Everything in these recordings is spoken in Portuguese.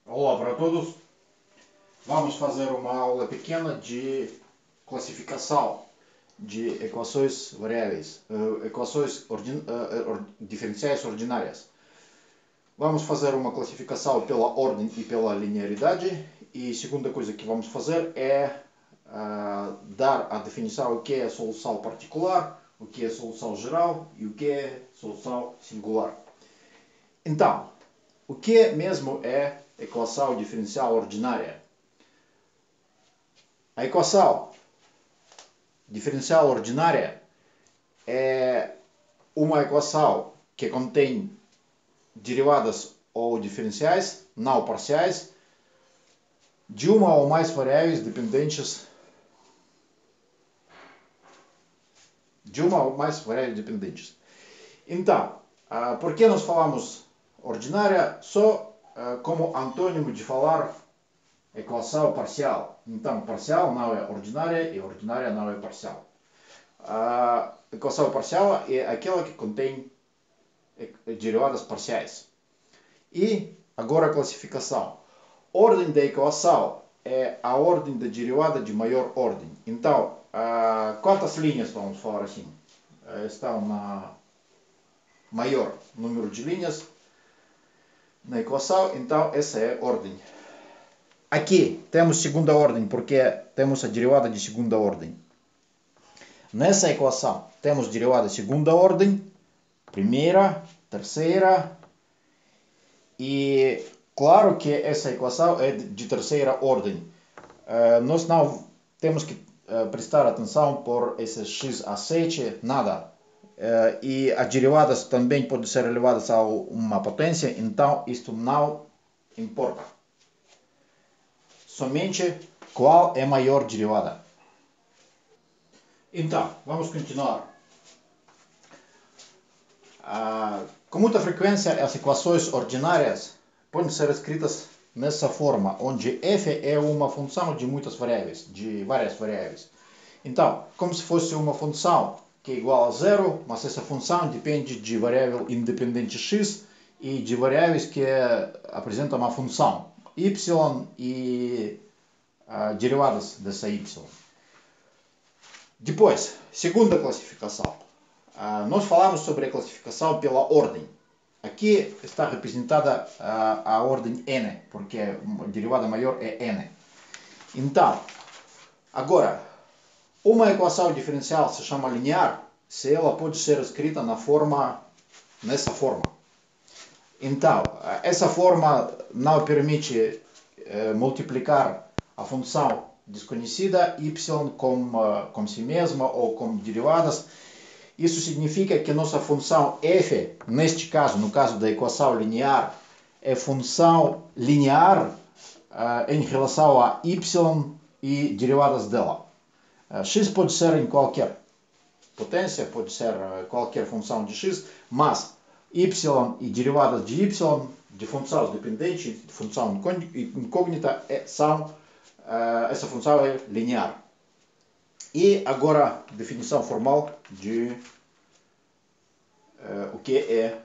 Olá para todos. Vamos fazer uma aula pequena de classificação de equações variáveis, diferenciais ordinárias. Vamos fazer uma classificação pela ordem e pela linearidade. E a segunda coisa que vamos fazer é dar a definição o que é solução particular, o que é solução geral e o que é solução singular. Então, o que mesmo é equação diferencial ordinária? A equação diferencial ordinária é uma equação que contém derivadas ou diferenciais não parciais de uma ou mais variáveis dependentes Então, por que nós falamos ordinária? Só como antônimo de falar equação parcial. Então, parcial não é ordinária e ordinária não é parcial. A equação parcial é aquela que contém derivadas parciais. E agora a classificação. Ordem da equação é a ordem da derivada de maior ordem. Então, quantas linhas, vamos falar assim, estão na maior número de linhas na equação? Então, essa é a ordem. Aqui temos segunda ordem, porque temos a derivada de segunda ordem. Nessa equação, temos derivada de segunda ordem, primeira, terceira, e claro que essa equação é de terceira ordem. Nós não temos que prestar atenção por esses x a 7, nada. E as derivadas também podem ser elevadas a uma potência, então isto não importa. Somente qual é a maior derivada. Então, vamos continuar. Com muita frequência, as equações ordinárias podem ser escritas nessa forma, onde f é uma função de muitas variáveis, de várias variáveis. Então, como se fosse uma função que é igual a zero, mas essa função depende de variável independente x e de variáveis que apresentam uma função y e derivadas dessa y. Depois, segunda classificação. Nós falamos sobre a classificação pela ordem. Aqui está representada a ordem n, porque a derivada maior é n. Então, agora, uma equação diferencial se chama linear se ela pode ser escrita nessa forma. Então, essa forma não permite multiplicar a função desconhecida y com si mesma ou com derivadas. Isso significa que nossa função f, neste caso, no caso da equação linear, é função linear em relação a y e derivadas dela. X pode ser em qualquer potência, pode ser qualquer função de x, mas y e derivadas de y, de função dependente, de função incógnita, essa função é linear. E agora, definição formal de o que é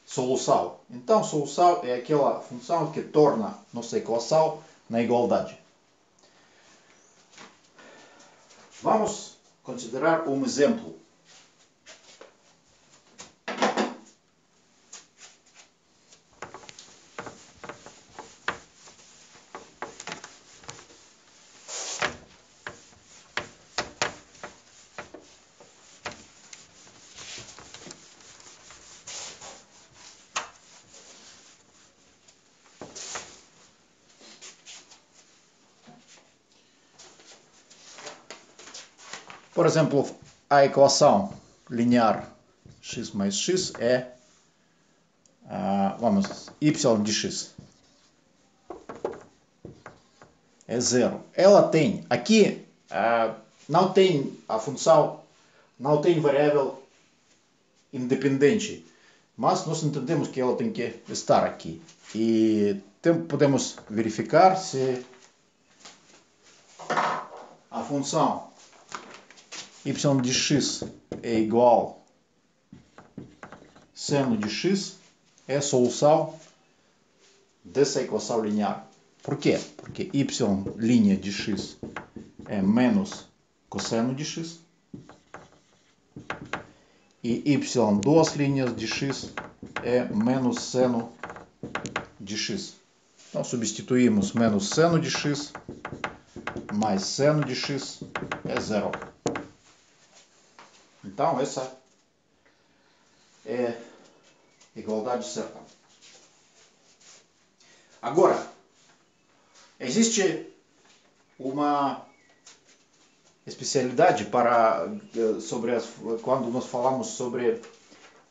solução. Então, solução é aquela função que torna nossa equação na igualdade. Vamos considerar um exemplo. Por exemplo, a equação linear x mais x é y de x é zero. Ela tem, aqui não tem a função, não tem variável independente, mas nós entendemos que ela tem que estar aqui. E podemos verificar se a função y de x é igual a seno de x, é a solução dessa equação linear. Por quê? Porque y' de x é menos cosseno de x e y duas linhas de x é menos seno de x. Então substituímos menos seno de x mais seno de x é zero. Então essa é a igualdade certa. Agora, existe uma especialidade quando nós falamos sobre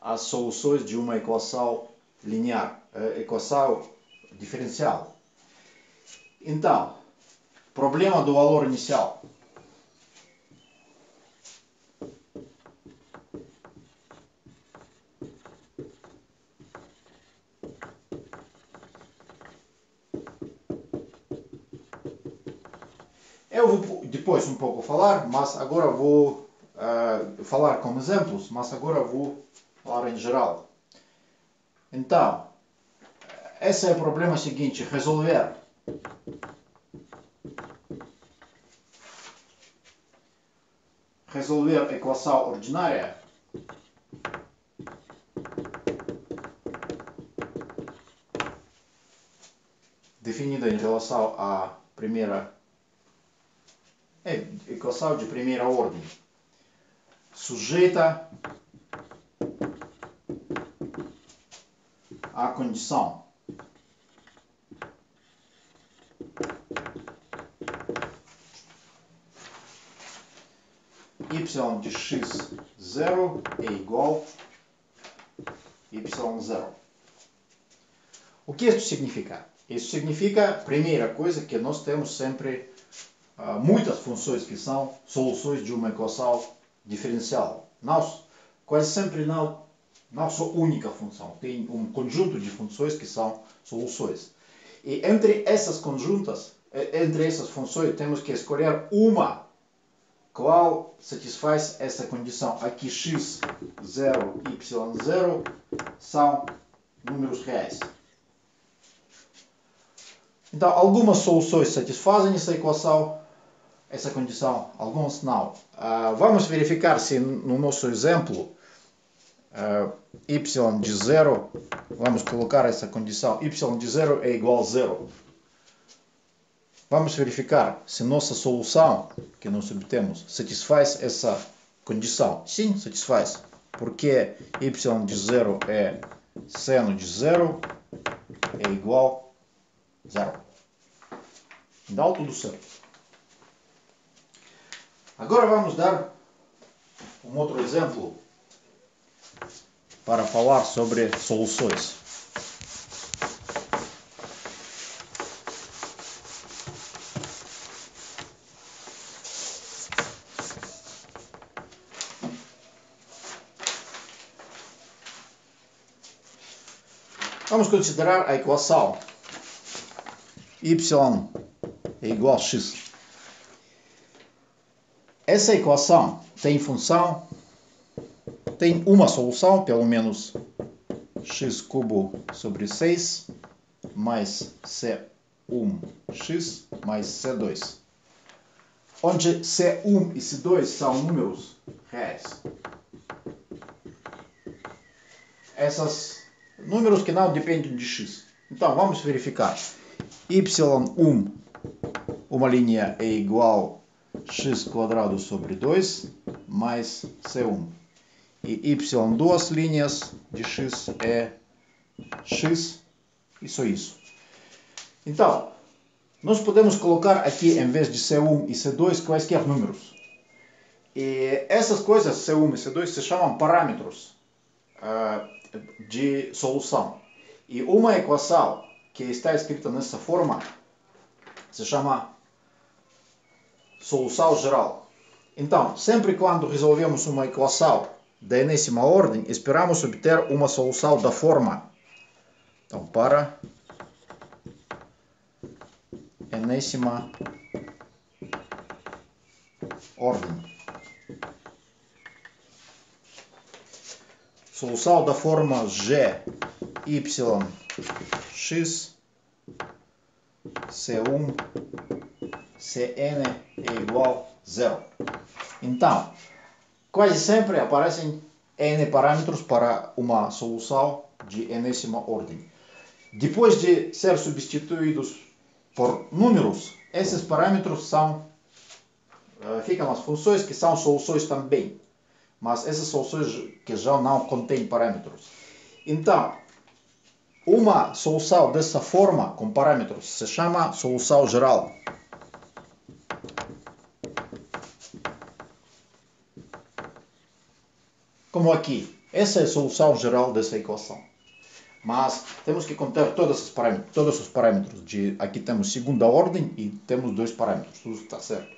as soluções de uma equação linear, equação diferencial. Então, problema do valor inicial. Eu vou depois um pouco falar, mas agora vou falar com exemplos, mas agora vou falar em geral. Então, esse é o problema seguinte, resolver a equação ordinária definida em relação à primeira equação de primeira ordem, sujeita à condição y de x0 é igual a y0. O que isso significa? Isso significa, primeira coisa, que nós temos sempre muitas funções que são soluções de uma equação diferencial. Quase sempre não só única função, tem um conjunto de funções que são soluções. E entre essas funções temos que escolher uma qual satisfaz essa condição. Aqui x0, y0 são números reais. Então, algumas soluções satisfazem essa equação, essa condição, algumas não. Vamos verificar se no nosso exemplo y de 0, vamos colocar essa condição, y de 0 é igual a 0. Vamos verificar se nossa solução que nós obtemos satisfaz essa condição. Sim, satisfaz, porque y de 0 é seno de 0 é igual a 0. Então, tudo certo. Agora vamos dar um outro exemplo para falar sobre soluções. Vamos considerar a equação y é igual a x. Essa equação tem uma solução, pelo menos x cubo sobre 6 mais c1x mais c2, onde c1 e c2 são números reais. Esses números que não dependem de x. Então, vamos verificar. y1, uma linha, é igual a x² sobre 2 mais c1. E y, duas linhas de x é x e só isso. Então, nós podemos colocar aqui, em vez de c1 e c2, quaisquer números. E essas coisas, c1 e c2, se chamam parâmetros de solução. E uma equação que está escrita nessa forma se chama solução geral. Então, sempre quando resolvemos uma equação da enésima ordem, esperamos obter uma solução da forma. Então, para enésima ordem. Solução da forma g, y, x C1, Cn é igual a 0. Então, quase sempre aparecem n parâmetros para uma solução de enésima ordem. Depois de ser substituídos por números, esses parâmetros ficam as funções que são soluções também, mas essas soluções que já não contêm parâmetros. Então, uma solução dessa forma, com parâmetros, se chama solução geral. Como aqui. Essa é a solução geral dessa equação. Mas temos que contar todos os parâmetros. Aqui temos segunda ordem e temos 2 parâmetros. Tudo está certo.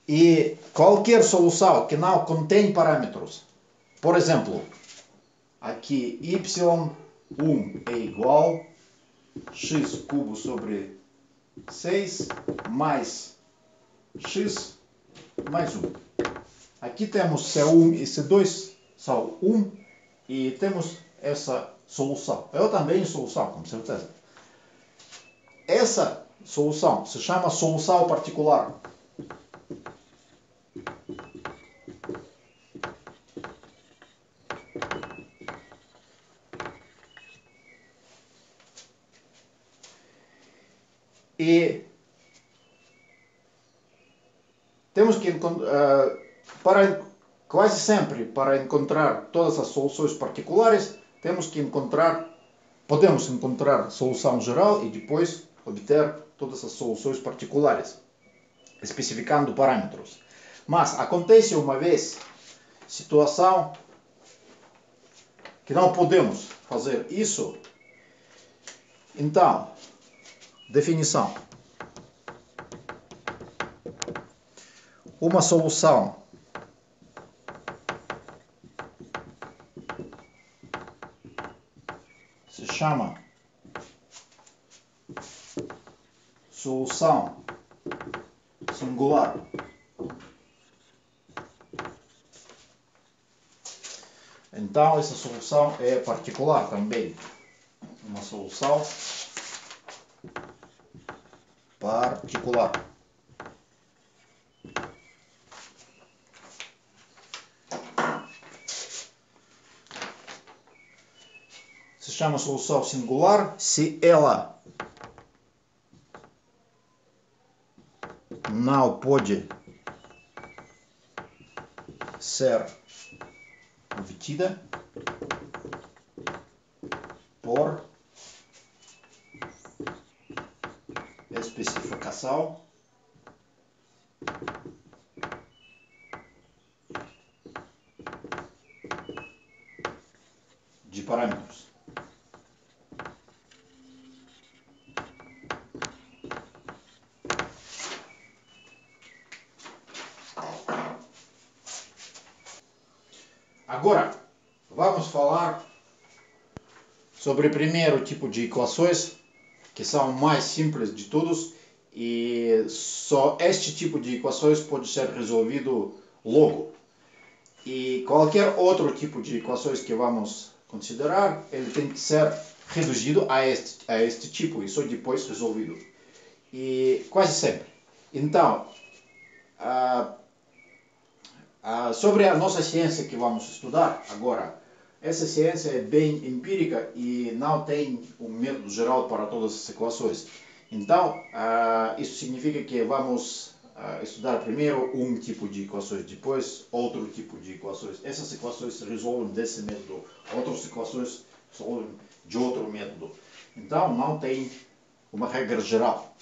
E qualquer solução que não contém parâmetros, por exemplo, aqui y1 é igual a x cubo sobre 6 mais x mais 1. Aqui temos C1 e C2 são 1 e temos essa solução. Eu também solução, com certeza. Essa solução se chama solução particular. E temos que quase sempre para encontrar todas as soluções particulares, podemos encontrar solução geral e depois obter todas as soluções particulares, especificando parâmetros. Mas acontece uma vez situação que não podemos fazer isso. Então, definição. Uma solução se chama solução singular. Então, essa solução é particular também. Uma solução particular. Se chama solução singular se ela não pode ser obtida por especificação de parâmetros. Agora, vamos falar sobre o primeiro tipo de equações, que são mais simples de todos, e só este tipo de equações pode ser resolvido logo. E qualquer outro tipo de equações que vamos considerar, ele tem que ser reduzido a este tipo e só depois resolvido. E quase sempre. Então, sobre a nossa ciência que vamos estudar agora, essa ciência é bem empírica e não tem um método geral para todas as equações. Então, isso significa que vamos estudar primeiro um tipo de equações, depois outro tipo de equações. Essas equações se resolvem desse método, outras equações se resolvem de outro método. Então, não tem uma regra geral.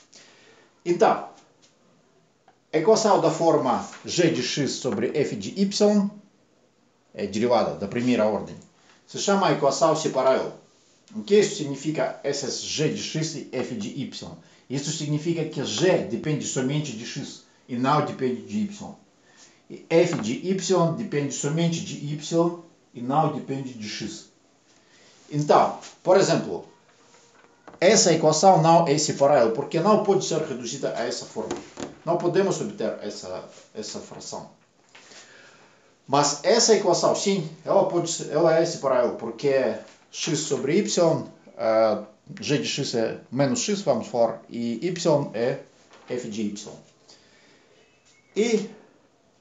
Então, a equação da forma g de x sobre f de y é derivada da primeira ordem. Se chama equação separável. O que isso significa, esses g de x e f de y? Isso significa que g depende somente de x e não depende de y. E f de y depende somente de y e não depende de x. Então, por exemplo, essa equação não é separável porque não pode ser reduzida a essa forma. Não podemos obter essa fração. Mas essa equação, sim, ela é separável porque x sobre y g de x é menos x, vamos falar, e y é f de y. E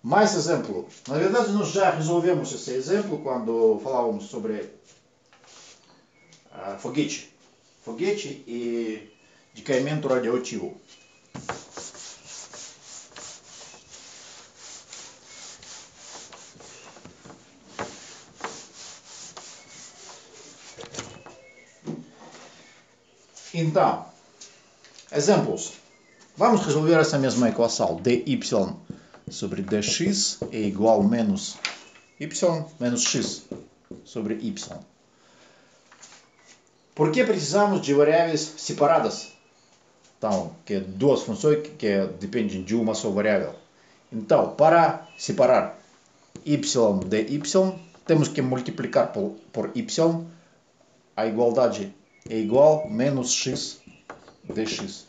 mais exemplo. Na verdade, nós já resolvemos esse exemplo quando falávamos sobre foguete. Foguete e decaimento radioativo. Então, exemplos. Vamos resolver essa mesma equação. dy sobre dx é igual a menos y menos x sobre y. Por que precisamos de variáveis separadas? Então, que é duas funções que dependem de uma só variável. Então, para separar y de y, temos que multiplicar por y. A igualdade é igual a menos x dx.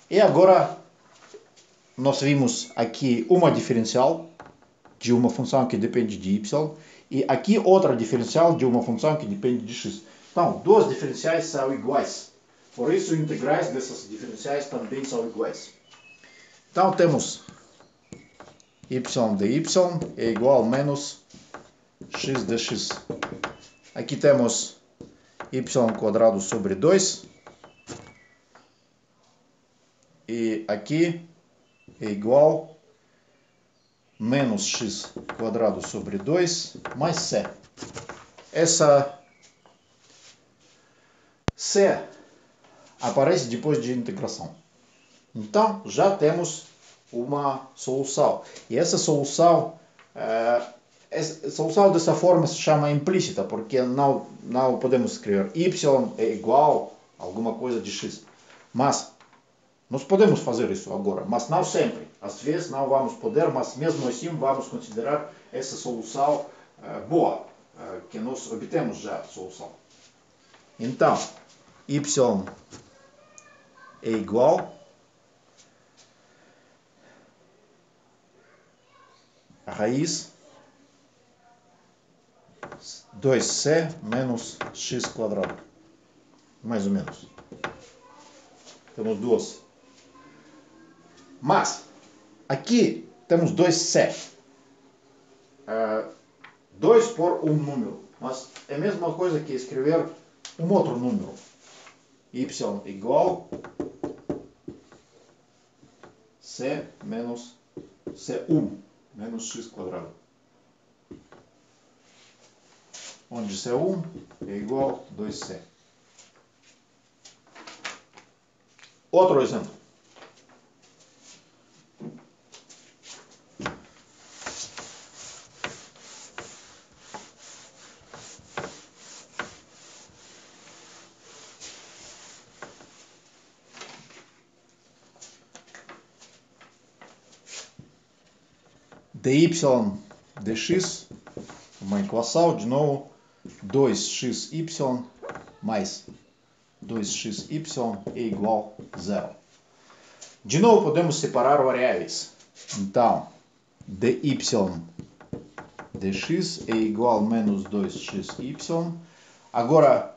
E agora, nós vimos aqui uma diferencial de uma função que depende de y. E aqui outra diferencial de uma função que depende de x. Então, duas diferenciais são iguais. Por isso, integrais dessas diferenciais também são iguais. Então, temos y de y é igual a menos x dx. Aqui temos y quadrado sobre 2. E aqui é igual a menos x quadrado sobre 2 mais c. Essa c aparece depois de integração. Então, já temos uma solução. E essa solução dessa forma se chama implícita, porque não podemos escrever y é igual a alguma coisa de x. Mas nós podemos fazer isso agora, mas não sempre. Às vezes não vamos poder, mas mesmo assim vamos considerar essa solução boa, que nós obtemos já a solução. Então, y é igual a raiz 2c menos x quadrado. Mais ou menos. Temos duas. Mas, aqui temos 2c. 2 por um número. Mas é a mesma coisa que escrever um outro número. Y igual c menos c1 menos x quadrado. Onde c1 é igual a 2c. Outro exemplo. dy dx, uma equação, de novo, 2xy mais 2xy é igual a 0. De novo, podemos separar variáveis. Então, dy dx é igual a menos 2xy. Agora,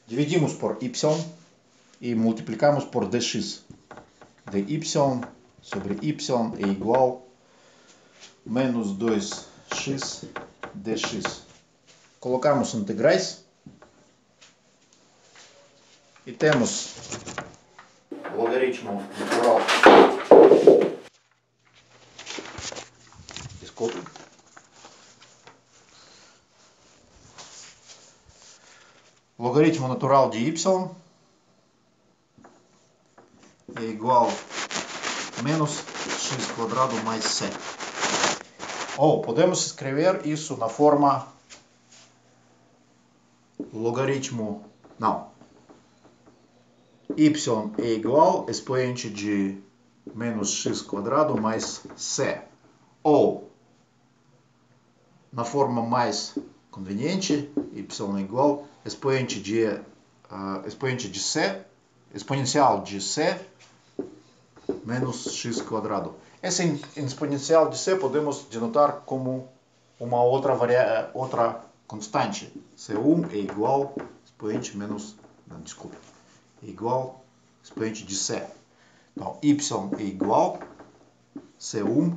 dividimos por y e multiplicamos por dx. dy sobre y é igual a menos 2x dx. Colocamos integrais e temos logaritmo natural. Desculpe. Logaritmo natural de y é igual a menos x quadrado mais c. Ou podemos escrever isso na forma logaritmo, não, y é igual a expoente de menos x quadrado mais c. Ou, na forma mais conveniente, y é igual a expoente de c, exponencial de c menos x quadrado. Esse exponencial de c podemos denotar como uma outra constante. C1 é igual a expoente menos... Não, desculpa. É igual a expoente de C. Então, y é igual a C1.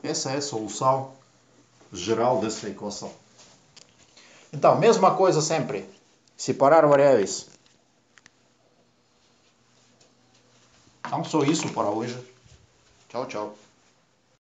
Essa é a solução geral dessa equação. Então, mesma coisa sempre. Separar variáveis. Então, só isso para hoje. Tchau, tchau.